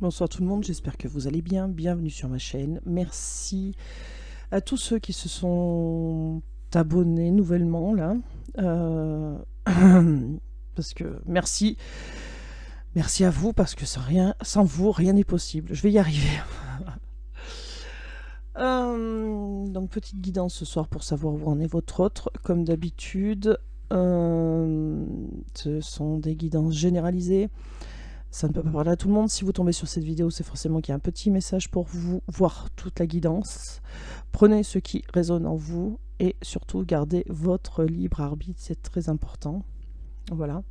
Bonsoir tout le monde, j'espère que vous allez bien. Bienvenue sur ma chaîne. Merci à tous ceux qui se sont abonnés nouvellement là. Parce que merci. Merci à vous parce que sans vous, rien n'est possible. Je vais y arriver. Donc petite guidance ce soir pour savoir où en est votre autre. Comme d'habitude, ce sont des guidances généralisées. Ça ne peut pas parler à tout le monde. Si vous tombez sur cette vidéo, c'est forcément qu'il y a un petit message pour vous, voir toute la guidance. Prenez ce qui résonne en vous et surtout gardez votre libre arbitre, c'est très important. Voilà.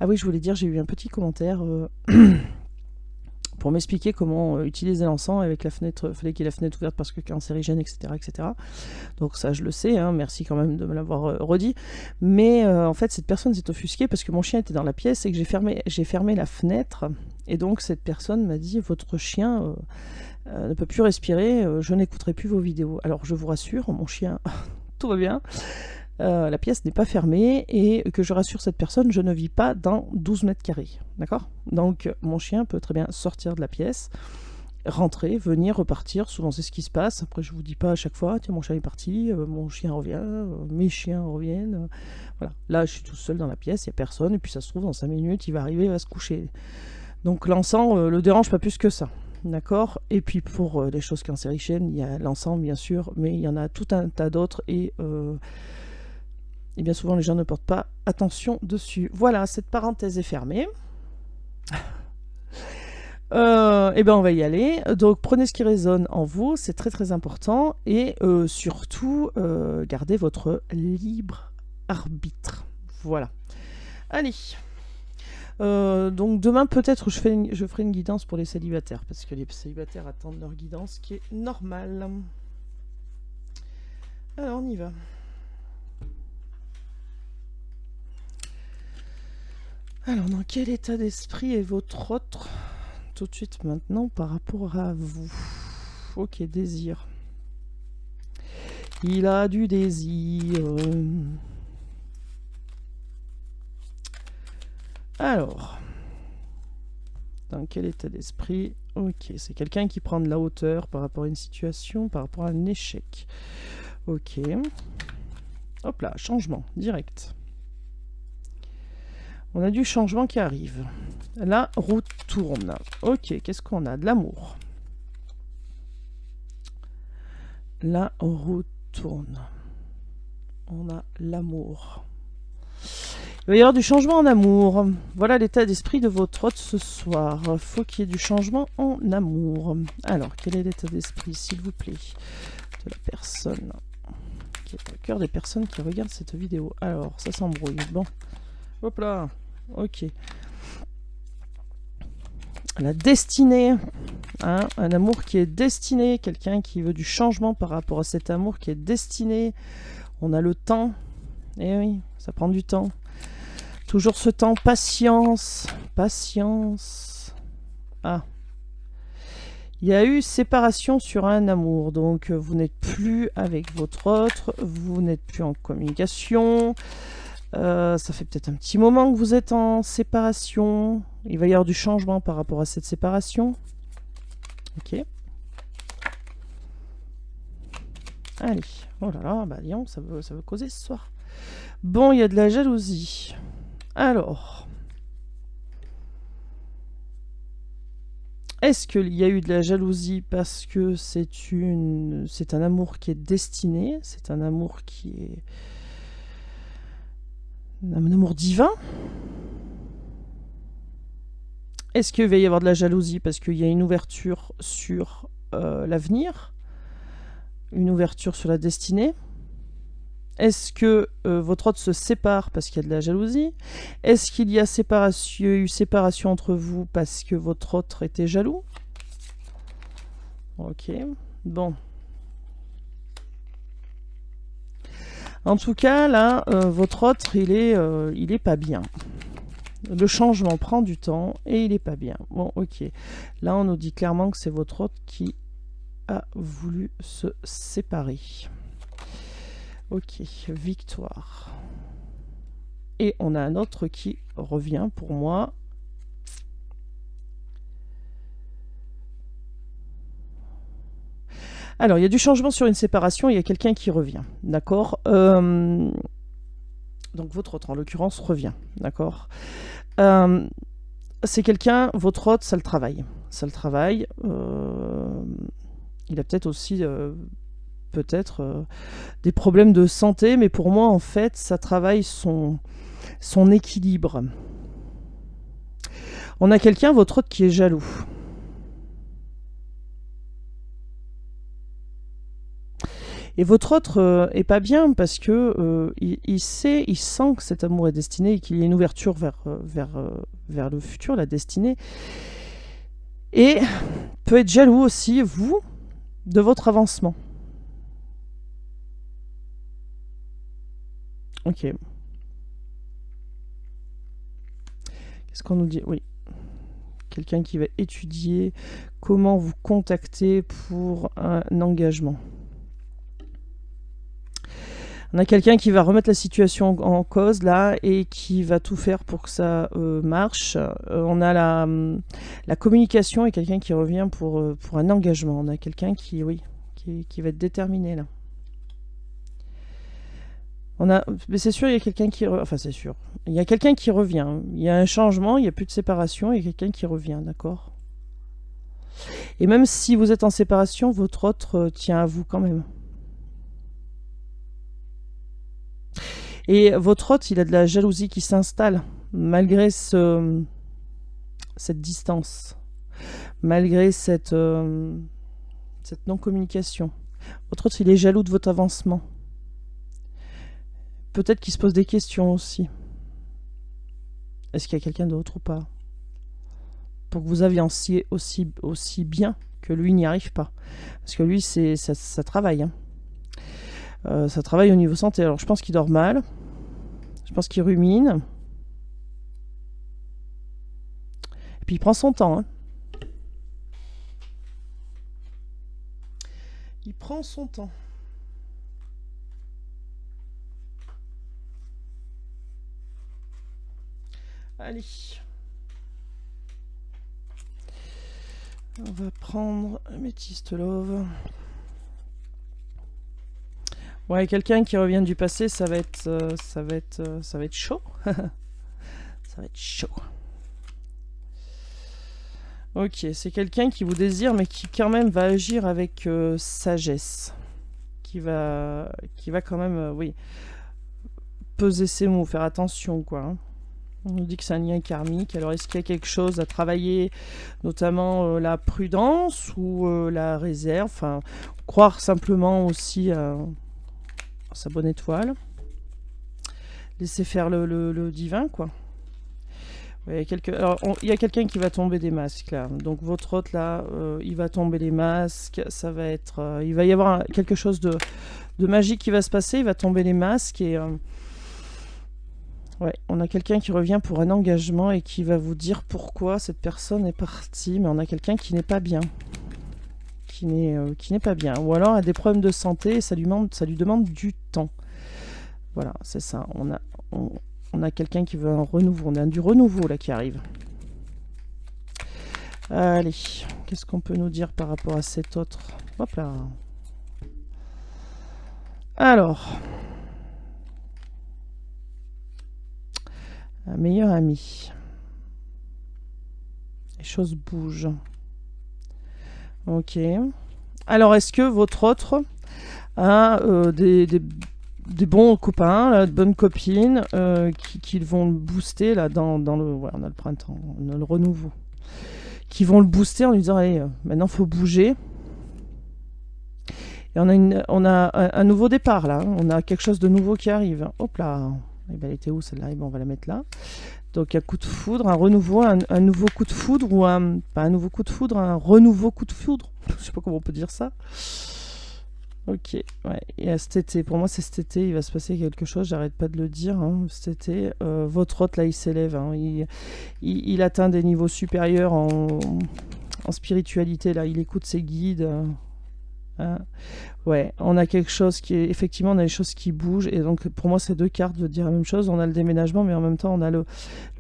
Ah oui, je voulais dire, j'ai eu un petit commentaire pour m'expliquer comment utiliser l'encens avec la fenêtre. Il fallait qu'il y ait la fenêtre ouverte parce que cancérigène, etc., etc. Donc ça, je le sais, hein, merci quand même de me l'avoir redit. Mais en fait, cette personne s'est offusquée parce que mon chien était dans la pièce et que j'ai fermé la fenêtre. Et donc cette personne m'a dit, votre chien ne peut plus respirer, je n'écouterai plus vos vidéos. Alors je vous rassure, mon chien, tout va bien. La pièce n'est pas fermée et que je rassure cette personne, je ne vis pas dans 12 mètres carrés. D'accord ? Donc mon chien peut très bien sortir de la pièce, rentrer, venir, repartir, souvent c'est ce qui se passe. Après je vous dis pas à chaque fois, tiens mon chien est parti, mon chien revient, mes chiens reviennent. Voilà. Là je suis tout seul dans la pièce, il n'y a personne, et puis ça se trouve dans 5 minutes il va arriver, il va se coucher. Donc l'encens le dérange pas plus que ça. D'accord ? Et puis pour les choses cancérigènes, il y a l'encens bien sûr, mais il y en a tout un tas d'autres et bien souvent les gens ne portent pas attention dessus. Voilà, cette parenthèse est fermée. Et ben on va y aller. Donc prenez ce qui résonne en vous, c'est très très important. Et surtout, gardez votre libre arbitre. Voilà. Allez. Donc demain peut-être je ferai une guidance pour les célibataires, parce que les célibataires attendent leur guidance, ce qui est normal. Alors on y va. Alors dans quel état d'esprit est votre autre tout de suite maintenant par rapport à vous? Ok, désir. Il a du désir. Alors, dans quel état d'esprit? Ok, c'est quelqu'un qui prend de la hauteur par rapport à une situation, par rapport à un échec. Ok. Hop là, changement, direct. On a du changement qui arrive. La roue tourne. Ok, qu'est-ce qu'on a? De l'amour. La roue tourne. On a l'amour. Il va y avoir du changement en amour. Voilà l'état d'esprit de votre hôte ce soir. Il faut qu'il y ait du changement en amour. Alors, quel est l'état d'esprit, s'il vous plaît, de la personne qui est au cœur des personnes qui regardent cette vidéo? Alors, ça s'embrouille. Bon. Hop là. Ok. La destinée. Hein, un amour qui est destiné. Quelqu'un qui veut du changement par rapport à cet amour qui est destiné. On a le temps. Eh oui, ça prend du temps. Toujours ce temps. Patience. Patience. Ah. Il y a eu séparation sur un amour. Donc, vous n'êtes plus avec votre autre. Vous n'êtes plus en communication. Ça fait peut-être un petit moment que vous êtes en séparation. Il va y avoir du changement par rapport à cette séparation. Ok. Allez. Oh là là, bah disons, ça veut causer ce soir. Bon, il y a de la jalousie. Alors. Est-ce qu'il y a eu de la jalousie parce que c'est un amour qui est destiné, c'est un amour qui est un amour divin? Est-ce qu'il va y avoir de la jalousie parce qu'il y a une ouverture sur l'avenir, une ouverture sur la destinée? Est-ce que votre autre se sépare parce qu'il y a de la jalousie? Est-ce qu'il y a eu séparation entre vous parce que votre autre était jaloux? Ok, bon. En tout cas, là, votre autre, il est pas bien. Le changement prend du temps et il est pas bien. Bon, ok. Là, on nous dit clairement que c'est votre autre qui a voulu se séparer. Ok, victoire. Et on a un autre qui revient pour moi. Alors, il y a du changement sur une séparation, il y a quelqu'un qui revient, d'accord. Donc votre hôte, en l'occurrence, revient, d'accord. C'est quelqu'un, votre hôte, ça le travaille. Ça le travaille. Il a peut-être aussi des problèmes de santé, mais pour moi, en fait, ça travaille son équilibre. On a quelqu'un, votre hôte, qui est jaloux. Et votre autre est pas bien parce que il sent que cet amour est destiné et qu'il y a une ouverture vers le futur, la destinée. Et peut être jaloux aussi, vous, de votre avancement. Ok. Qu'est-ce qu'on nous dit? Oui. Quelqu'un qui va étudier comment vous contacter pour un engagement. On a quelqu'un qui va remettre la situation en cause là et qui va tout faire pour que ça marche. On a la communication et quelqu'un qui revient pour un engagement. On a quelqu'un qui va être déterminé là. Mais c'est sûr, il y a quelqu'un qui... Enfin, c'est sûr. Il y a quelqu'un qui revient. Il y a un changement, il n'y a plus de séparation, il y a quelqu'un qui revient, d'accord? Et même si vous êtes en séparation, votre autre tient à vous quand même. Et votre hôte, il a de la jalousie qui s'installe, malgré cette distance, malgré cette non-communication. Votre hôte, il est jaloux de votre avancement. Peut-être qu'il se pose des questions aussi. Est-ce qu'il y a quelqu'un d'autre ou pas? Pour que vous avanciez aussi bien que lui n'y arrive pas. Parce que lui, ça travaille. Hein. Ça travaille au niveau santé. Alors je pense qu'il dort mal. Je pense qu'il rumine. Et puis il prend son temps. Hein. Il prend son temps. Allez. On va prendre Améthyste Love. Ouais, quelqu'un qui revient du passé, ça va être chaud. Ça va être chaud. Ok, c'est quelqu'un qui vous désire, mais qui quand même va agir avec sagesse. Qui va quand même, oui, peser ses mots, faire attention, quoi. Hein. On nous dit que c'est un lien karmique. Alors, est-ce qu'il y a quelque chose à travailler, notamment la prudence ou la réserve? Enfin, croire simplement aussi à sa bonne étoile. Laisser faire le divin, quoi. Ouais, il y a quelqu'un qui va tomber des masques, là. Donc, votre hôte, là, il va tomber les masques. Ça va être... il va y avoir quelque chose de magique qui va se passer. Il va tomber les masques et... ouais, on a quelqu'un qui revient pour un engagement et qui va vous dire pourquoi cette personne est partie. Mais on a quelqu'un qui n'est pas bien. Qui n'est pas bien. Ou alors a des problèmes de santé et ça lui demande du temps. Voilà, c'est ça. On a quelqu'un qui veut un renouveau. On a du renouveau là qui arrive. Allez, qu'est-ce qu'on peut nous dire par rapport à cet autre? Hop là. Alors... un meilleur ami. Les choses bougent. Ok. Alors, est-ce que votre autre a des bons copains, là, de bonnes copines qui vont le booster là, dans le... Ouais, on a le printemps, on a le renouveau. Qui vont le booster en lui disant, allez, maintenant, il faut bouger. Et on a un nouveau départ, là. On a quelque chose de nouveau qui arrive. Hop là. Eh ben, elle était où celle-là? Bon, on va la mettre là. Donc un coup de foudre, un renouveau, un nouveau coup de foudre ou pas un nouveau coup de foudre, un renouveau coup de foudre. Je sais pas comment on peut dire ça. Ok, ouais. Et cet été, pour moi c'est cet été, il va se passer quelque chose. J'arrête pas de le dire. Hein, cet été, votre hôte là, il s'élève. Hein, il atteint des niveaux supérieurs en spiritualité. Là, il écoute ses guides. Hein. Ouais, on a quelque chose qui est... Effectivement, on a des choses qui bougent. Et donc, pour moi, ces deux cartes veulent dire la même chose. On a le déménagement, mais en même temps, on a le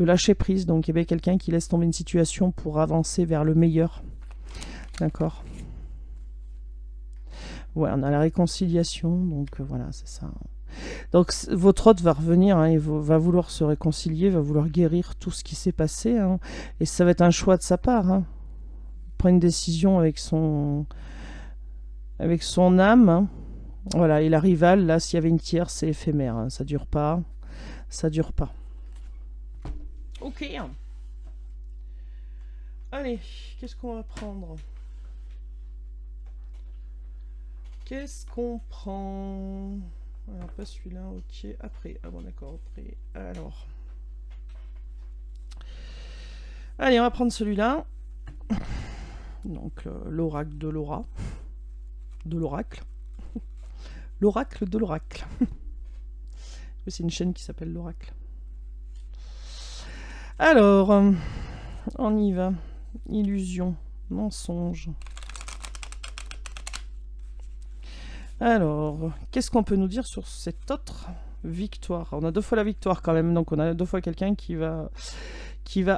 lâcher-prise. Donc, il y avait quelqu'un qui laisse tomber une situation pour avancer vers le meilleur. D'accord. Ouais, on a la réconciliation, donc voilà, c'est ça. Donc votre hôte va revenir, hein, il va vouloir se réconcilier, va vouloir guérir tout ce qui s'est passé, hein, et ça va être un choix de sa part. Hein. Il prend une décision avec son âme. Hein. Voilà, et la rivale, là, s'il y avait une tierce, c'est éphémère, hein, ça dure pas, ça dure pas. Ok. Allez, qu'est-ce qu'on va prendre? Qu'est-ce qu'on prend? Alors, pas celui-là, ok. Après, ah bon, d'accord, après. Alors. Allez, on va prendre celui-là. Donc, l'oracle de Laura. De l'oracle. L'oracle de l'oracle. C'est une chaîne qui s'appelle l'oracle. Alors, on y va. Illusion, mensonge. Alors, qu'est-ce qu'on peut nous dire sur cette autre victoire? On a 2 fois la victoire quand même, donc on a 2 fois quelqu'un qui va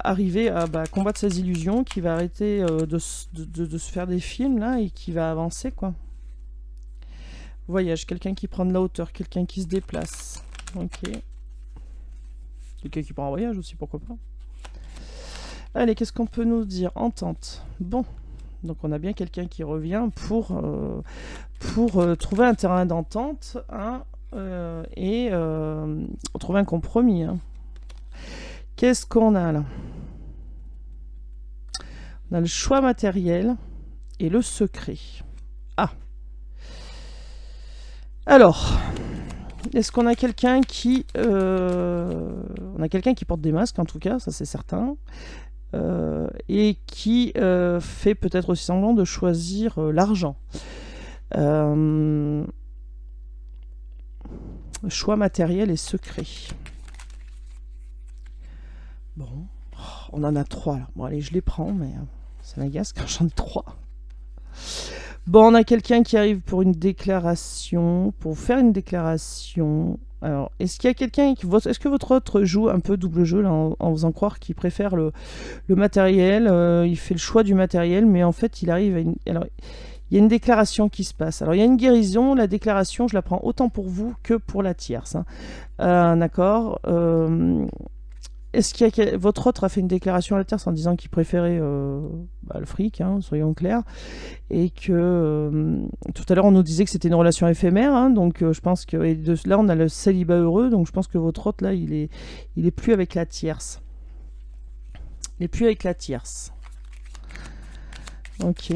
arriver à combattre ses illusions, qui va arrêter de se faire des films là et qui va avancer quoi. Voyage, quelqu'un qui prend de la hauteur, quelqu'un qui se déplace. Ok. Quelqu'un qui prend un voyage aussi, pourquoi pas. Allez, qu'est-ce qu'on peut nous dire? Entente. Bon. Donc on a bien quelqu'un qui revient pour trouver un terrain d'entente hein, et trouver un compromis. Hein. Qu'est-ce qu'on a là? On a le choix matériel et le secret. Ah. Alors, est-ce qu'on a quelqu'un qui... on a quelqu'un qui porte des masques en tout cas, ça c'est certain. Et qui fait peut-être aussi semblant de choisir l'argent. Choix matériel et secret. Bon, on en a 3 là. Bon allez, je les prends, mais ça m'agace quand j'en ai 3. Bon, on a quelqu'un qui arrive pour une déclaration, pour faire une déclaration. Alors, est-ce qu'il y a quelqu'un qui... Est-ce que votre autre joue un peu double jeu là, en faisant croire qu'il préfère le matériel, il fait le choix du matériel, mais en fait, il arrive à une... Alors, il y a une déclaration qui se passe. Alors, il y a une guérison. La déclaration, je la prends autant pour vous que pour la tierce. Hein. D'accord. Est-ce qu'il y a... Votre autre a fait une déclaration à la tierce en disant qu'il préférait le fric, hein, soyons clairs, et que tout à l'heure on nous disait que c'était une relation éphémère, hein, donc je pense que là on a le célibat heureux, donc je pense que votre autre là il est plus avec la tierce. Il est plus avec la tierce. Ok.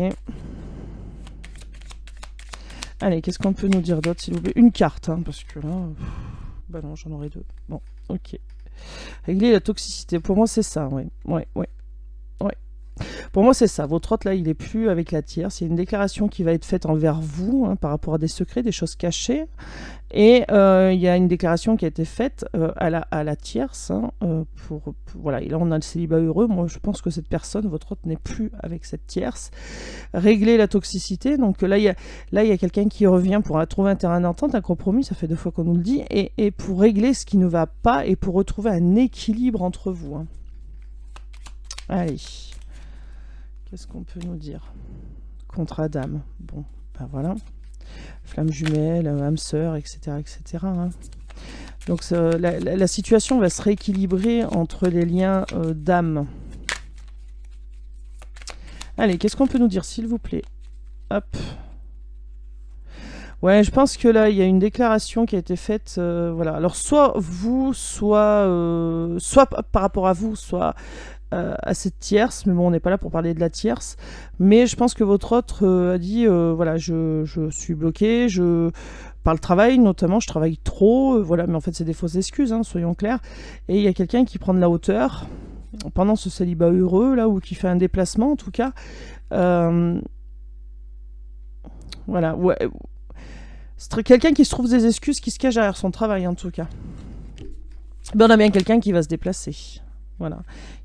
Allez, qu'est-ce qu'on peut nous dire d'autre s'il vous plaît? Une carte, hein, parce que là... Bah non, j'en aurai 2. Bon, ok. Régler la toxicité. Pour moi, c'est ça, oui. Ouais. Pour moi, c'est ça. Votre autre, là, il est plus avec la tierce. Il y a une déclaration qui va être faite envers vous, hein, par rapport à des secrets, des choses cachées. Et il y a une déclaration qui a été faite à la tierce. Hein, voilà. Et là, on a le célibat heureux. Moi, je pense que cette personne, votre autre, n'est plus avec cette tierce. Régler la toxicité. Donc là, il y a quelqu'un qui revient pour trouver un terrain d'entente, un compromis. Ça fait 2 fois qu'on nous le dit. Et pour régler ce qui ne va pas et pour retrouver un équilibre entre vous. Hein. Allez. Qu'est-ce qu'on peut nous dire? Contrat d'âme. Bon, ben voilà. Flamme jumelle, âme sœur, etc. etc. Hein. Donc la situation va se rééquilibrer entre les liens d'âme. Allez, qu'est-ce qu'on peut nous dire, s'il vous plaît? Hop. Ouais, je pense que là, il y a une déclaration qui a été faite. Voilà. Alors, soit vous, soit par rapport à vous, soit à cette tierce, mais bon, on n'est pas là pour parler de la tierce, mais je pense que votre autre a dit, voilà, je suis bloqué, par le travail notamment, je travaille trop, voilà, mais en fait c'est des fausses excuses, hein, soyons clairs, et il y a quelqu'un qui prend de la hauteur pendant ce célibat heureux, là, ou qui fait un déplacement, en tout cas, voilà, ouais, c'est quelqu'un qui se trouve des excuses, qui se cache derrière son travail, en tout cas. Ben, on a bien quelqu'un qui va se déplacer, voilà.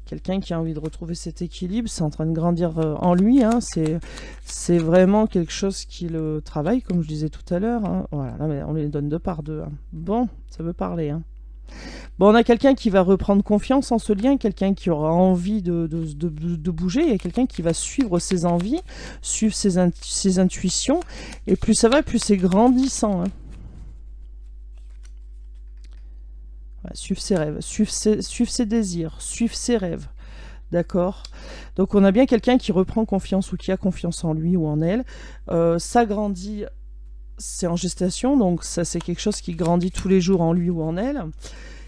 Quelqu'un qui a envie de retrouver cet équilibre, c'est en train de grandir en lui. Hein, c'est vraiment quelque chose qui le travaille, comme je disais tout à l'heure. Hein. Voilà, là, on les donne 2 par 2. Hein. Bon, ça veut parler. Hein. Bon, on a quelqu'un qui va reprendre confiance en ce lien, quelqu'un qui aura envie de bouger, et quelqu'un qui va suivre ses envies, suivre ses intuitions, et plus ça va, plus c'est grandissant. Hein. Ouais, suivre ses rêves, suivre ses désirs, suivre ses rêves. D'accord. Donc on a bien quelqu'un qui reprend confiance ou qui a confiance en lui ou en elle. Ça grandit, c'est en gestation, donc ça c'est quelque chose qui grandit tous les jours en lui ou en elle.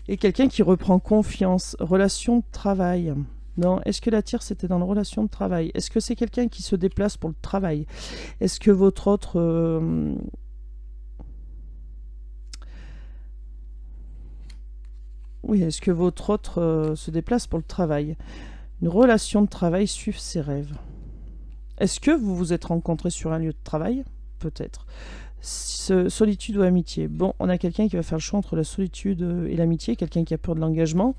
Et quelqu'un qui reprend confiance, relation de travail. Non, est-ce que la tire c'était dans la relation de travail? Est-ce que c'est quelqu'un qui se déplace pour le travail? Est-ce que votre autre... Oui, est-ce que votre autre se déplace pour le travail? Une relation de travail suivre ses rêves. Est-ce que vous vous êtes rencontrés sur un lieu de travail? Peut-être. Solitude ou amitié? Bon, on a quelqu'un qui va faire le choix entre la solitude et l'amitié, quelqu'un qui a peur de l'engagement,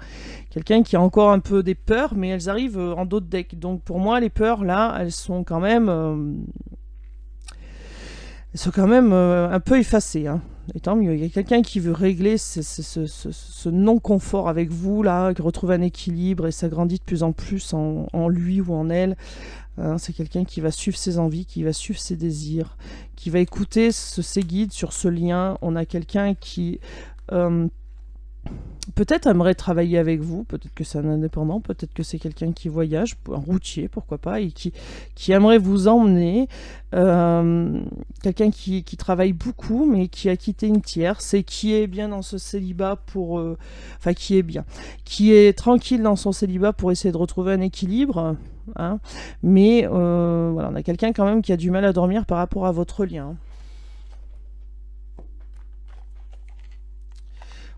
quelqu'un qui a encore un peu des peurs, mais elles arrivent en dos de deck. Donc pour moi, les peurs, là, elles sont quand même un peu effacées. Hein. Et tant mieux, il y a quelqu'un qui veut régler ce non-confort avec vous, là, qui retrouve un équilibre et ça grandit de plus en plus en lui ou en elle. Hein, c'est quelqu'un qui va suivre ses envies, qui va suivre ses désirs, qui va écouter ses guides sur ce lien. On a quelqu'un qui peut-être aimerait travailler avec vous, peut-être que c'est un indépendant, peut-être que c'est quelqu'un qui voyage, un routier, pourquoi pas, et qui aimerait vous emmener, quelqu'un qui travaille beaucoup, mais qui a quitté une tierce et qui est bien dans ce célibat qui est tranquille dans son célibat pour essayer de retrouver un équilibre, hein, mais voilà, on a quelqu'un quand même qui a du mal à dormir par rapport à votre lien.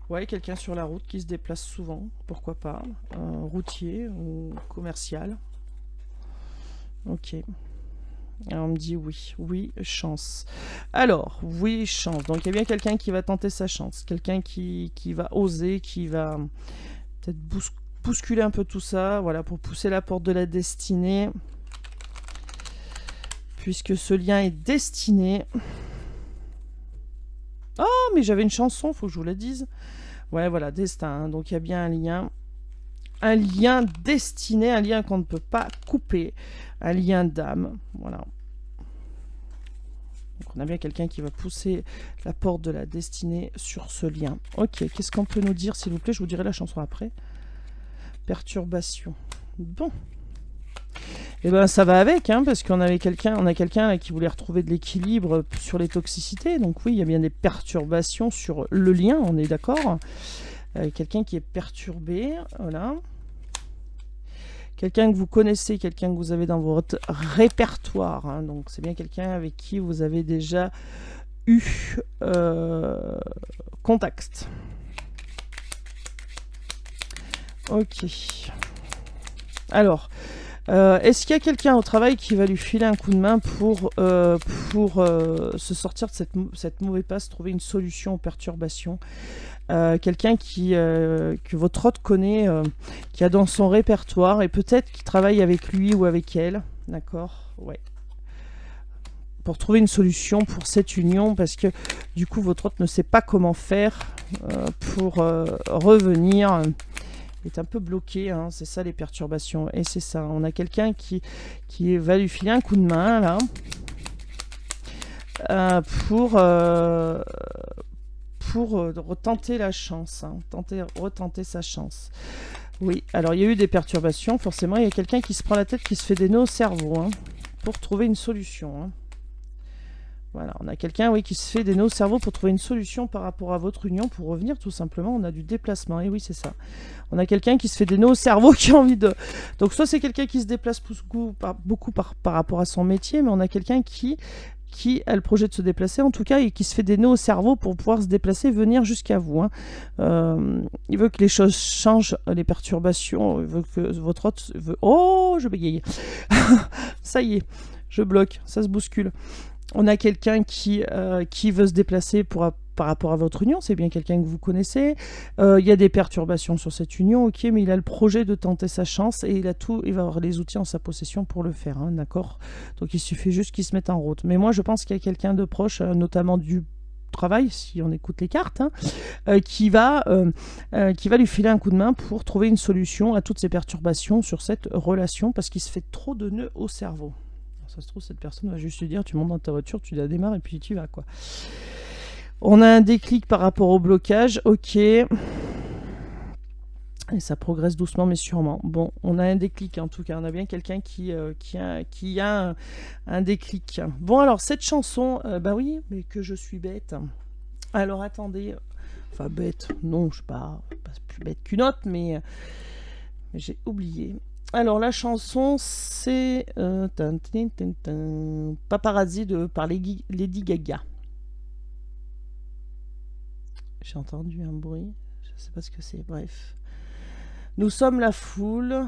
Ouais, quelqu'un sur la route qui se déplace souvent, pourquoi pas. Routier ou commercial. Ok. Alors on me dit oui. Oui, chance. Alors, oui, chance. Donc il y a bien quelqu'un qui va tenter sa chance. Quelqu'un qui va oser, qui va peut-être bousculer un peu tout ça, voilà, pour pousser la porte de la destinée. Puisque ce lien est destiné... Oh, mais j'avais une chanson, faut que je vous la dise. Ouais, voilà, destin. Hein. Donc il y a bien un lien destiné, un lien qu'on ne peut pas couper, un lien d'âme. Voilà. Donc on a bien quelqu'un qui va pousser la porte de la destinée sur ce lien. Ok, qu'est-ce qu'on peut nous dire, s'il vous plaît? Je vous dirai la chanson après. Perturbation. Bon. Et ben ça va avec, hein, parce qu'on a quelqu'un qui voulait retrouver de l'équilibre sur les toxicités. Donc oui, il y a bien des perturbations sur le lien, on est d'accord. Quelqu'un qui est perturbé, voilà. Quelqu'un que vous connaissez, quelqu'un que vous avez dans votre répertoire. Hein, donc c'est bien quelqu'un avec qui vous avez déjà eu contact. Ok. Alors... est-ce qu'il y a quelqu'un au travail qui va lui filer un coup de main pour se sortir de cette mauvaise passe, trouver une solution aux perturbations? Quelqu'un que votre hôte connaît, qui a dans son répertoire, et peut-être qui travaille avec lui ou avec elle, d'accord? Ouais. Pour trouver une solution pour cette union, parce que du coup votre hôte ne sait pas comment faire pour revenir... est un peu bloqué, hein, c'est ça les perturbations, et c'est ça, on a quelqu'un qui va lui filer un coup de main là, pour retenter la chance, hein, retenter sa chance. Oui, alors il y a eu des perturbations, forcément, il y a quelqu'un qui se prend la tête, qui se fait des nœuds au cerveau, hein, pour trouver une solution, hein. Voilà, on a quelqu'un, oui, qui se fait des nœuds au cerveau pour trouver une solution par rapport à votre union, pour revenir tout simplement. On a du déplacement, et oui, c'est ça. On a quelqu'un qui se fait des nœuds au cerveau, qui a envie de... Donc soit c'est quelqu'un qui se déplace beaucoup par rapport à son métier, mais on a quelqu'un qui a le projet de se déplacer, en tout cas, et qui se fait des nœuds au cerveau pour pouvoir se déplacer, venir jusqu'à vous. Hein. Il veut que les choses changent, les perturbations, il veut que votre hôte... Oh, je bégaye. Ça y est, je bloque, ça se bouscule. On a quelqu'un qui veut se déplacer par rapport à votre union, c'est bien quelqu'un que vous connaissez. Il y a des perturbations sur cette union, ok, mais il a le projet de tenter sa chance et il va avoir les outils en sa possession pour le faire, hein, d'accord? Donc il suffit juste qu'il se mette en route. Mais moi je pense qu'il y a quelqu'un de proche, notamment de travail, si on écoute les cartes, hein, qui va lui filer un coup de main pour trouver une solution à toutes ces perturbations sur cette relation, parce qu'il se fait trop de nœuds au cerveau. Ça se trouve, cette personne va juste lui dire, tu montes dans ta voiture, tu la démarres et puis tu vas, quoi. On a un déclic par rapport au blocage, ok. Et ça progresse doucement mais sûrement. Bon, on a un déclic en tout cas. On a bien quelqu'un qui a un déclic. Bon, alors cette chanson, bah oui, mais que je suis bête. Alors attendez, enfin bête, non, je suis pas plus bête qu'une autre, mais j'ai oublié. Alors la chanson, c'est Paparazzi par Lady Gaga. J'ai entendu un bruit, je sais pas ce que c'est, bref. Nous sommes la foule,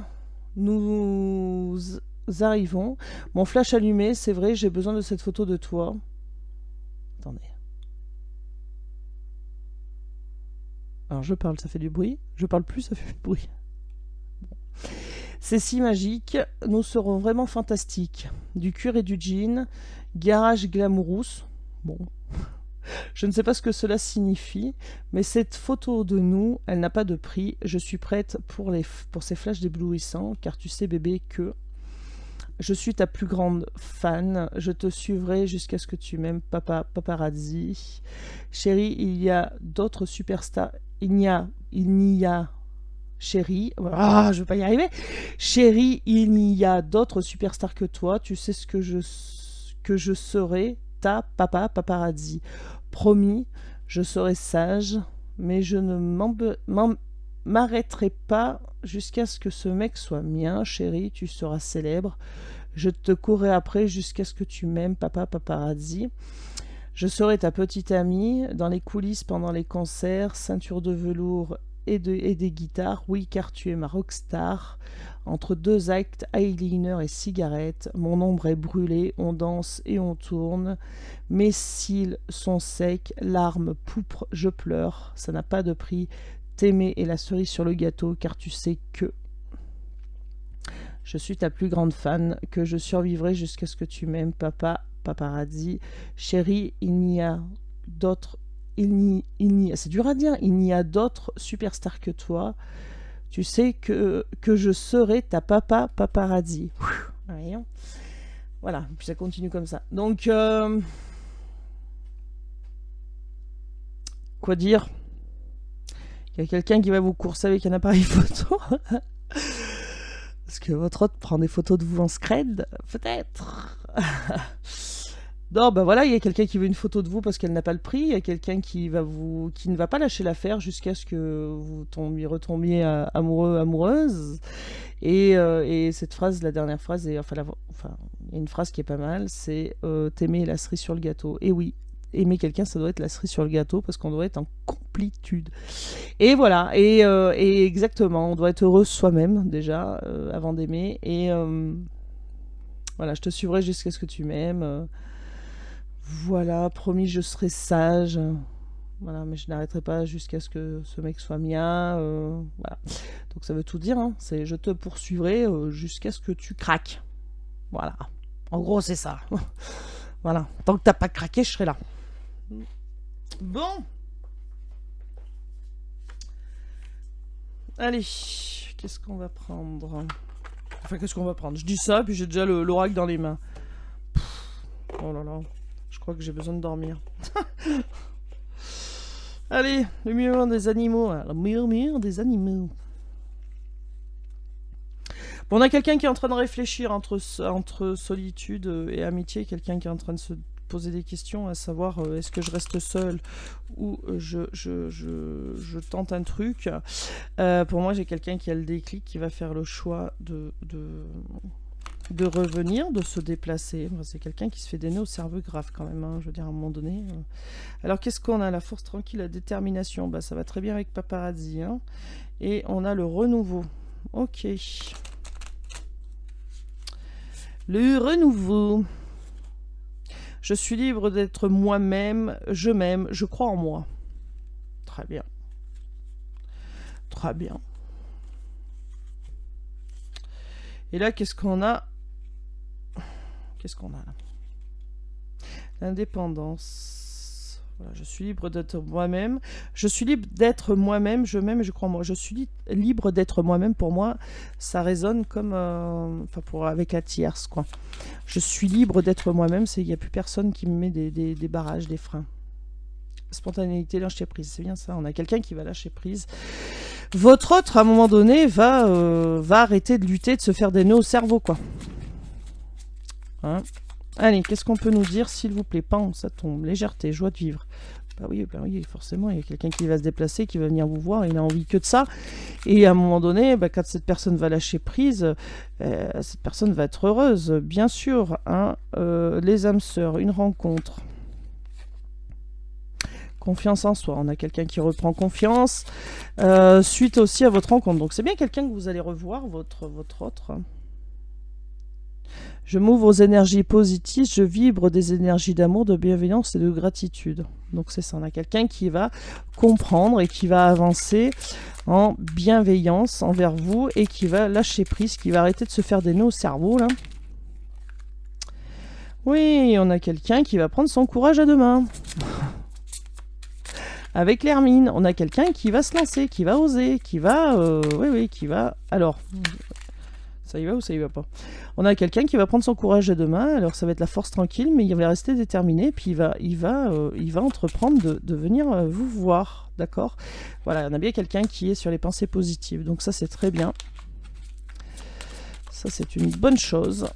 nous arrivons. Mon flash allumé, c'est vrai, j'ai besoin de cette photo de toi. Attendez. Alors je parle, ça fait du bruit. Je parle plus, ça fait du bruit. Bon. C'est si magique, nous serons vraiment fantastiques. Du cuir et du jean, garage glamourous. Bon. Je ne sais pas ce que cela signifie, mais cette photo de nous, elle n'a pas de prix. Je suis prête pour ces flashs éblouissants, car tu sais bébé que je suis ta plus grande fan. Je te suivrai jusqu'à ce que tu m'aimes, paparazzi. Chérie, il y a d'autres superstars. Il n'y a, chérie, je ne veux pas y arriver. Chérie, il n'y a d'autres superstars que toi. Tu sais ce que je serai, ta paparazzi. Promis, je serai sage, mais je ne m'arrêterai pas jusqu'à ce que ce mec soit mien. Chérie, tu seras célèbre. Je te courrai après jusqu'à ce que tu m'aimes, paparazzi. Je serai ta petite amie dans les coulisses pendant les concerts, ceinture de velours et des guitares. Oui, car tu es ma rockstar. Entre deux actes, eyeliner et cigarette, mon ombre est brûlée, on danse et on tourne. Mes cils sont secs, larmes, pourpres, je pleure. Ça n'a pas de prix. T'aimer est la cerise sur le gâteau, car tu sais que je suis ta plus grande fan, que je survivrai jusqu'à ce que tu m'aimes, paparazzi. Chérie, il n'y a d'autres... c'est dur à dire, il n'y a d'autres superstars que toi. Tu sais que je serai ta paparazzi. Voyons. Voilà, puis ça continue comme ça. Donc, quoi dire? Il y a quelqu'un qui va vous courser avec un appareil photo. Est-ce que votre hôte prend des photos de vous en scred? Peut-être. Non, ben voilà, il y a quelqu'un qui veut une photo de vous parce qu'elle n'a pas le prix. Il y a quelqu'un qui ne va pas lâcher l'affaire jusqu'à ce que vous retombiez amoureux, amoureuse. Et cette phrase, la dernière phrase, il y a une phrase qui est pas mal, c'est t'aimer la cerise sur le gâteau. Et oui, aimer quelqu'un, ça doit être la cerise sur le gâteau parce qu'on doit être en complétude. Et voilà, et exactement, on doit être heureux soi-même déjà avant d'aimer. Et voilà, je te suivrai jusqu'à ce que tu m'aimes. Voilà, promis, je serai sage. Voilà, mais je n'arrêterai pas jusqu'à ce que ce mec soit mien. Voilà. Donc ça veut tout dire. Hein. C'est je te poursuivrai jusqu'à ce que tu craques. Voilà. En gros, c'est ça. Voilà. Tant que t'as pas craqué, je serai là. Bon. Allez, qu'est-ce qu'on va prendre? Enfin, qu'est-ce qu'on va prendre? Je dis ça, puis j'ai déjà l'oracle dans les mains. Oh là là. Je crois que j'ai besoin de dormir. Allez, le murmure des animaux. Le murmure des animaux. Bon, on a quelqu'un qui est en train de réfléchir entre solitude et amitié. Quelqu'un qui est en train de se poser des questions, à savoir est-ce que je reste seul ou je tente un truc. Pour moi, j'ai quelqu'un qui a le déclic, qui va faire le choix de revenir, de se déplacer. C'est quelqu'un qui se fait des nœuds au cerveau grave quand même, hein, je veux dire à un moment donné. Alors qu'est-ce qu'on a? La force tranquille, la détermination, ça va très bien avec paparazzi. Hein. Et on a le renouveau. Ok. Le renouveau. Je suis libre d'être moi-même, je m'aime, je crois en moi. Très bien. Très bien. Et là, qu'est-ce qu'on a? Qu'est-ce qu'on a là? L'indépendance. Voilà, je suis libre d'être moi-même. Je suis libre d'être moi-même. Je m'aime et je crois en moi. Je suis libre d'être moi-même. Pour moi, ça résonne comme... enfin, avec la tierce, quoi. Je suis libre d'être moi-même. Il n'y a plus personne qui me met des barrages, des freins. Spontanéité, lâcher prise. C'est bien ça. On a quelqu'un qui va lâcher prise. Votre autre, à un moment donné, va arrêter de lutter, de se faire des nœuds au cerveau, quoi. Hein? Allez, qu'est-ce qu'on peut nous dire, s'il vous plaît? Pan, ça tombe. Légèreté, joie de vivre. Bah oui, forcément, il y a quelqu'un qui va se déplacer, qui va venir vous voir, il a envie que de ça. Et à un moment donné, quand cette personne va lâcher prise, cette personne va être heureuse, bien sûr. Hein, les âmes sœurs, une rencontre. Confiance en soi, on a quelqu'un qui reprend confiance, suite aussi à votre rencontre. Donc c'est bien quelqu'un que vous allez revoir, votre autre. Je m'ouvre aux énergies positives, je vibre des énergies d'amour, de bienveillance et de gratitude. Donc c'est ça, on a quelqu'un qui va comprendre et qui va avancer en bienveillance envers vous et qui va lâcher prise, qui va arrêter de se faire des nœuds au cerveau, là. Oui, on a quelqu'un qui va prendre son courage à deux mains. Avec l'hermine, on a quelqu'un qui va se lancer, qui va oser, qui va... qui va... Alors... Ça y va ou ça y va pas? On a quelqu'un qui va prendre son courage à deux mains, alors ça va être la force tranquille, mais il va rester déterminé, puis il va entreprendre de venir vous voir, d'accord? Voilà, on a bien quelqu'un qui est sur les pensées positives, donc ça c'est très bien. Ça c'est une bonne chose.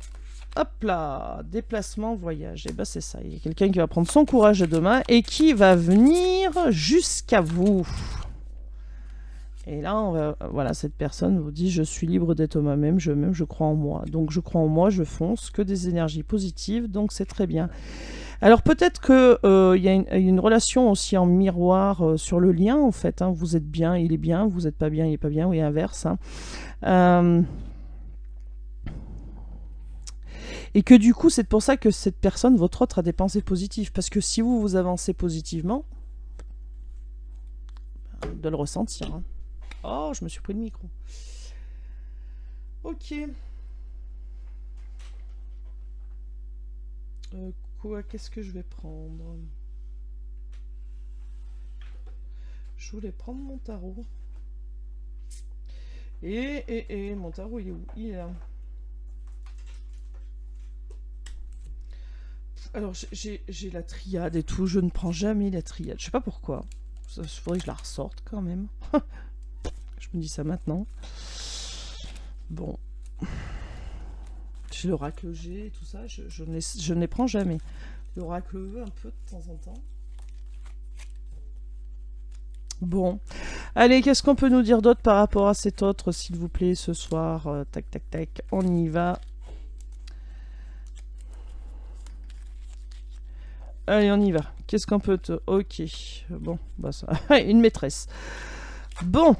Hop là, déplacement, voyage, et ben c'est ça, il y a quelqu'un qui va prendre son courage à deux mains et qui va venir jusqu'à vous. Et là, voilà, cette personne vous dit « Je suis libre d'être moi-même, je crois en moi. » Donc, je crois en moi, je fonce, que des énergies positives, donc c'est très bien. Alors, peut-être qu'il y a une relation aussi en miroir sur le lien, en fait. Hein. Vous êtes bien, il est bien, vous n'êtes pas bien, il n'est pas bien, ou inverse. Hein. Et que du coup, c'est pour ça que cette personne, votre autre, a des pensées positives. Parce que si vous avancez positivement, de le ressentir. Hein. Oh, je me suis pris le micro. Ok. Qu'est-ce que je vais prendre? Je voulais prendre mon tarot. Et mon tarot, il est où? Il est là. Alors, j'ai la triade et tout. Je ne prends jamais la triade. Je sais pas pourquoi. Il faudrait que je la ressorte quand même. Je me dis ça maintenant. Bon. J'ai l'oracle G et tout ça. Je ne les prends jamais. L'oracle E un peu de temps en temps. Bon. Allez, qu'est-ce qu'on peut nous dire d'autre par rapport à cet autre, s'il vous plaît, ce soir? Tac, tac, tac. On y va. Allez, on y va. Qu'est-ce qu'on peut te... Ok. Bon, bah ça... Une maîtresse. Bon.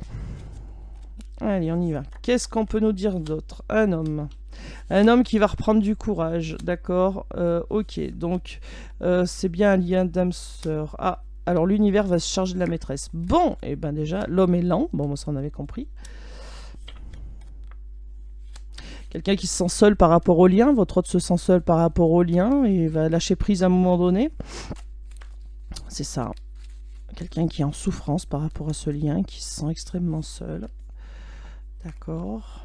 Allez, on y va. Qu'est-ce qu'on peut nous dire d'autre? Un homme. Un homme qui va reprendre du courage. D'accord. Ok. Donc, c'est bien un lien d'âme sœur. Ah, alors l'univers va se charger de la maîtresse. Bon, et ben déjà, l'homme est lent. Bon, ça on avait compris. Quelqu'un qui se sent seul par rapport au lien. Votre autre se sent seul par rapport au lien et va lâcher prise à un moment donné. C'est ça. Quelqu'un qui est en souffrance par rapport à ce lien, qui se sent extrêmement seul. D'accord.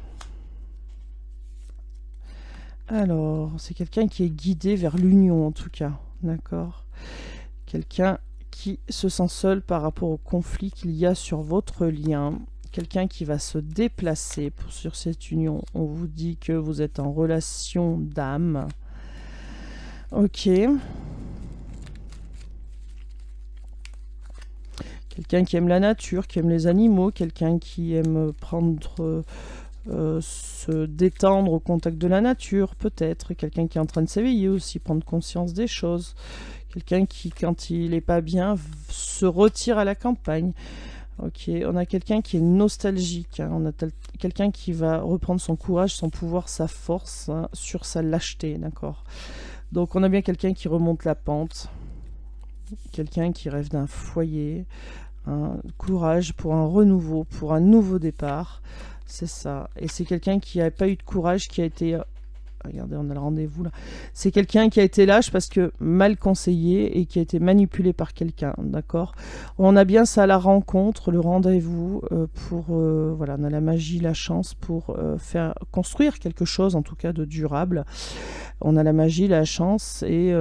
Alors, c'est quelqu'un qui est guidé vers l'union en tout cas. D'accord. Quelqu'un qui se sent seul par rapport au conflit qu'il y a sur votre lien. Quelqu'un qui va se déplacer sur cette union. On vous dit que vous êtes en relation d'âme. Ok. Quelqu'un qui aime la nature, qui aime les animaux, quelqu'un qui aime prendre, se détendre au contact de la nature, peut-être. Quelqu'un qui est en train de s'éveiller aussi, prendre conscience des choses. Quelqu'un qui, quand il n'est pas bien, se retire à la campagne. Ok, on a quelqu'un qui est nostalgique. Hein. On a quelqu'un qui va reprendre son courage, son pouvoir, sa force hein, sur sa lâcheté, d'accord. Donc on a bien quelqu'un qui remonte la pente. Quelqu'un qui rêve d'un foyer. Courage pour un renouveau, pour un nouveau départ, c'est ça. Et c'est quelqu'un qui n'a pas eu de courage, qui a été regardez, on a le rendez-vous là. C'est quelqu'un qui a été lâche parce que mal conseillé et qui a été manipulé par quelqu'un, d'accord? On a bien ça, la rencontre, le rendez-vous pour... voilà, on a la magie, la chance pour faire construire quelque chose, en tout cas de durable. On a la magie, la chance et...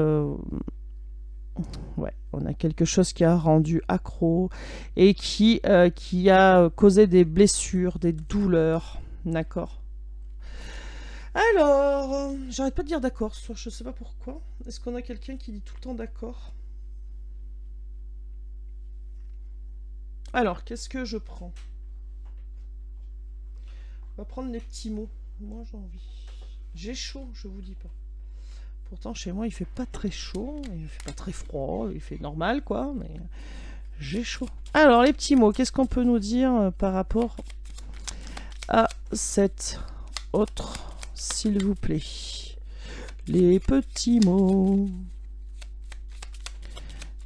ouais, on a quelque chose qui a rendu accro et qui a causé des blessures, des douleurs, d'accord? Alors, j'arrête pas de dire d'accord ce soir, je sais pas pourquoi. Est-ce qu'on a quelqu'un qui dit tout le temps d'accord? Alors, qu'est-ce que je prends? On va prendre les petits mots. Moi, j'ai envie. J'ai chaud, je vous dis pas. Pourtant, chez moi, il fait pas très chaud, il fait pas très froid, il fait normal, quoi, mais j'ai chaud. Alors, les petits mots, qu'est-ce qu'on peut nous dire par rapport à cette autre, s'il vous plaît? Les petits mots.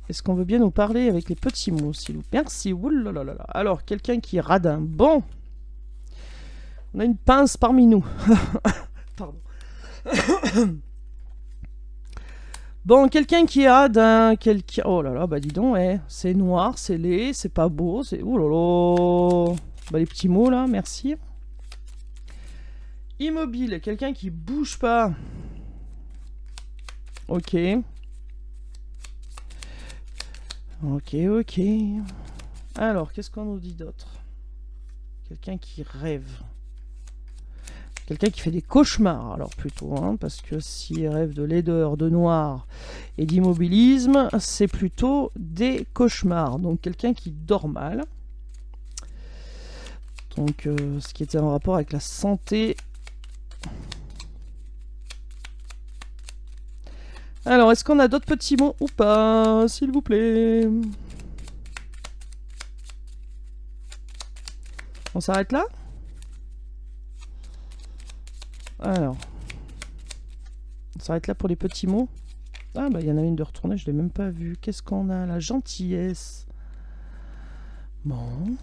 Est-ce qu'on veut bien nous parler avec les petits mots, s'il vous plaît? Merci. Oulalala. Alors, quelqu'un qui est radin. Bon. On a une pince parmi nous. Pardon. Bon, quelqu'un qui est radin. Oh là là, bah dis donc, c'est noir, c'est laid, c'est pas beau, c'est... Oh là là. Bah les petits mots là, merci. Immobile, quelqu'un qui bouge pas. Ok. Ok, ok. Alors, qu'est-ce qu'on nous dit d'autre? Quelqu'un qui rêve. Quelqu'un qui fait des cauchemars, alors plutôt, hein, parce que s'il rêve de laideur, de noir et d'immobilisme, c'est plutôt des cauchemars. Donc quelqu'un qui dort mal. Donc ce qui était en rapport avec la santé. Alors, est-ce qu'on a d'autres petits mots ou pas, s'il vous plaît? On s'arrête là? Alors, on s'arrête là pour les petits mots. Ah bah il y en a une de retournée, je l'ai même pas vue. Qu'est-ce qu'on a? La gentillesse. Bon.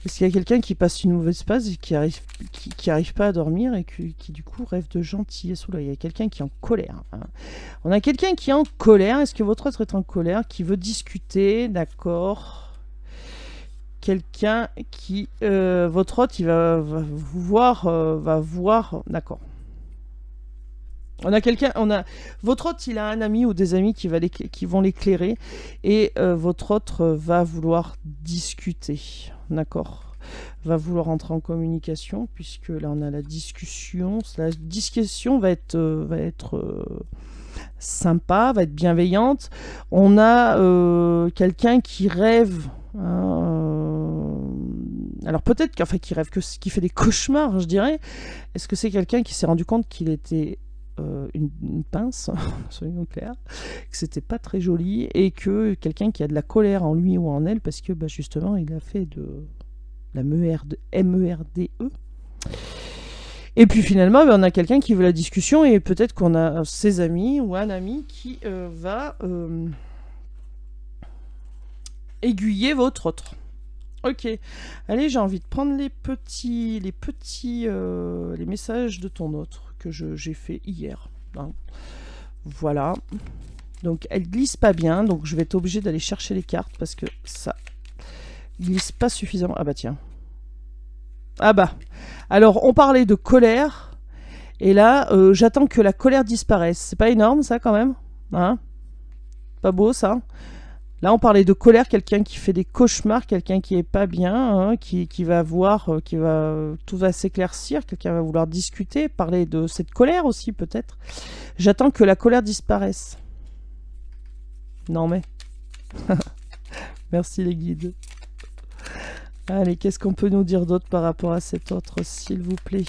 Est-ce qu'il y a quelqu'un qui passe une mauvaise phase et qui arrive pas à dormir et qui du coup rêve de gentillesse? Oula, il y a quelqu'un qui est en colère. Hein. On a quelqu'un qui est en colère. Est-ce que votre autre est en colère? Qui veut discuter? D'accord. Quelqu'un qui... votre hôte, il va voir... D'accord. On a quelqu'un... votre hôte, il a un ami ou des amis qui vont l'éclairer. Et votre hôte va vouloir discuter. D'accord. Va vouloir entrer en communication. Puisque là, on a la discussion. La discussion va être sympa, va être bienveillante. On a quelqu'un qui rêve... alors peut-être qui rêve, qui fait des cauchemars, je dirais. Est-ce que c'est quelqu'un qui s'est rendu compte qu'il était une pince, soyons clairs, que c'était pas très joli, et que quelqu'un qui a de la colère en lui ou en elle, parce que justement il a fait de la MERDE. Et puis finalement, on a quelqu'un qui veut la discussion, et peut-être qu'on a ses amis ou un ami qui va aiguiller votre autre. Ok. Allez, j'ai envie de prendre les messages de ton autre que j'ai fait hier. Hein. Voilà. Donc, elle glisse pas bien, donc je vais être obligée d'aller chercher les cartes parce que ça glisse pas suffisamment. Ah bah tiens. Ah bah. Alors, on parlait de colère, et là, j'attends que la colère disparaisse. C'est pas énorme, ça, quand même? Hein? Pas beau, ça? Là, on parlait de colère, quelqu'un qui fait des cauchemars, quelqu'un qui est pas bien, hein, qui va voir, tout va s'éclaircir, quelqu'un va vouloir discuter, parler de cette colère aussi, peut-être. J'attends que la colère disparaisse. Non, mais... Merci les guides. Allez, qu'est-ce qu'on peut nous dire d'autre par rapport à cet autre, s'il vous plaît?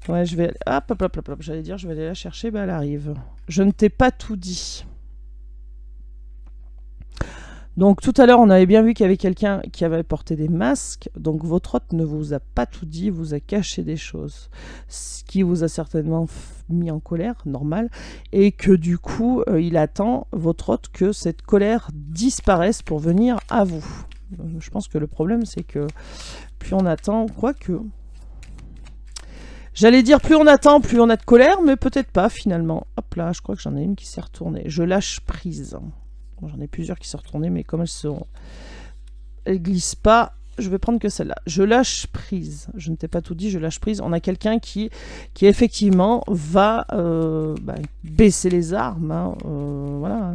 Ouais, je vais... Hop, j'allais dire, je vais aller la chercher, bah elle arrive. Je ne t'ai pas tout dit. Donc tout à l'heure, on avait bien vu qu'il y avait quelqu'un qui avait porté des masques. Donc votre hôte ne vous a pas tout dit, vous a caché des choses. Ce qui vous a certainement mis en colère, normal. Et que du coup, il attend, votre hôte, que cette colère disparaisse pour venir à vous. Je pense que le problème, c'est que plus on attend, quoique... J'allais dire plus on attend, plus on a de colère, mais peut-être pas finalement. Hop là, je crois que j'en ai une qui s'est retournée. Je lâche prise. Bon, j'en ai plusieurs qui sont retournées, mais comme elles glissent pas, je vais prendre que celle-là. Je lâche prise. Je ne t'ai pas tout dit, je lâche prise. On a quelqu'un qui effectivement va baisser les armes. Hein, voilà.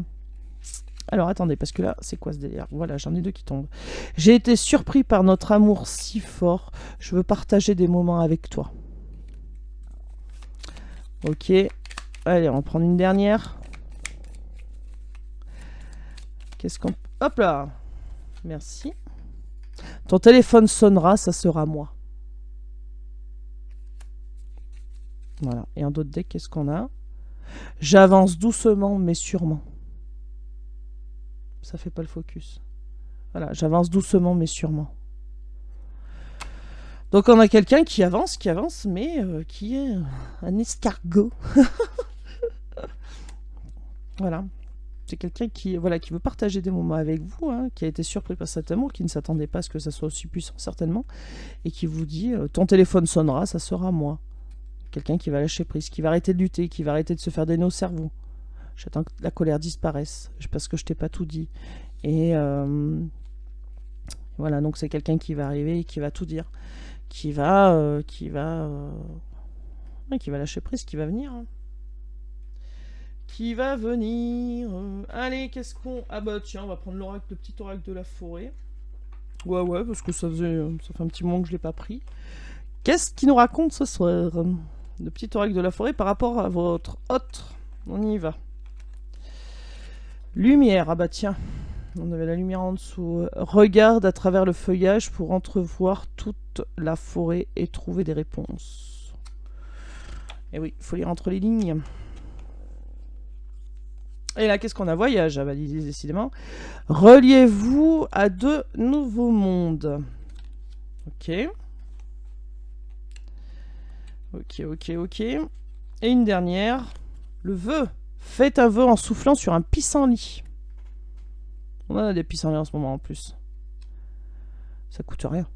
Alors attendez, parce que là, c'est quoi ce délire? Voilà, j'en ai deux qui tombent. J'ai été surpris par notre amour si fort. Je veux partager des moments avec toi. Ok. Allez, on va prendre une dernière. Qu'est-ce qu'on... Hop là. Merci. Ton téléphone sonnera, ça sera moi. Voilà. Et un autre deck, qu'est-ce qu'on a? J'avance doucement, mais sûrement. Ça fait pas le focus. Voilà, j'avance doucement, mais sûrement. Donc on a quelqu'un qui avance, mais qui est un escargot. Voilà. C'est quelqu'un qui veut partager des moments avec vous, hein, qui a été surpris par cet amour, qui ne s'attendait pas à ce que ça soit aussi puissant, certainement, et qui vous dit ton téléphone sonnera, ça sera moi. Quelqu'un qui va lâcher prise, qui va arrêter de lutter, qui va arrêter de se faire des nœuds au cerveau. J'attends que la colère disparaisse, parce que je t'ai pas tout dit. Et voilà, donc c'est quelqu'un qui va arriver et qui va tout dire. Qui va lâcher prise, qui va venir. Hein. Qui va venir. Allez, qu'est-ce qu'on... Ah bah tiens, on va prendre l'oracle, le petit oracle de la forêt. Ouais, parce que ça fait un petit moment que je l'ai pas pris. Qu'est-ce qu'il nous raconte ce soir? Le petit oracle de la forêt par rapport à votre hôte. On y va. Lumière, ah bah tiens. On avait la lumière en dessous. Regarde à travers le feuillage pour entrevoir toute la forêt et trouver des réponses. Et oui, il faut lire entre les lignes. Et là, qu'est-ce qu'on a? Voyage, ah bah, décidément. Reliez-vous à de nouveaux mondes. Ok. Ok. Et une dernière. Le vœu. Faites un vœu en soufflant sur un pissenlit. On en a des pissenlits en ce moment en plus. Ça coûte rien.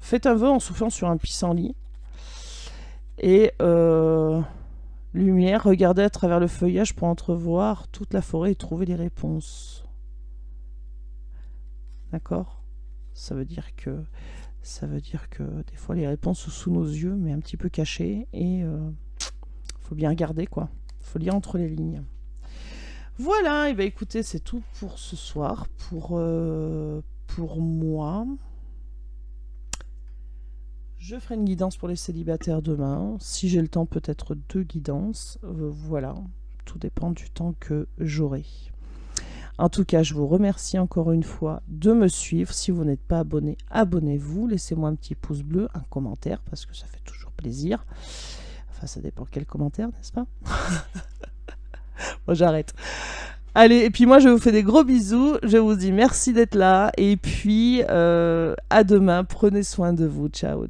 Faites un vœu en soufflant sur un pissenlit. Et lumière, regardez à travers le feuillage pour entrevoir toute la forêt et trouver les réponses. D'accord? Ça veut dire que des fois les réponses sont sous nos yeux, mais un petit peu cachées. Et faut bien regarder, quoi. Faut lire entre les lignes. Voilà, et bien écoutez, c'est tout pour ce soir, pour moi. Je ferai une guidance pour les célibataires demain. Si j'ai le temps, peut-être 2 guidances. Voilà, tout dépend du temps que j'aurai. En tout cas, je vous remercie encore une fois de me suivre. Si vous n'êtes pas abonné, abonnez-vous. Laissez-moi un petit pouce bleu, un commentaire, parce que ça fait toujours plaisir. Enfin, ça dépend quel commentaire, n'est-ce pas? Bon, j'arrête. Allez, et puis moi je vous fais des gros bisous, je vous dis merci d'être là, et puis à demain, prenez soin de vous, ciao.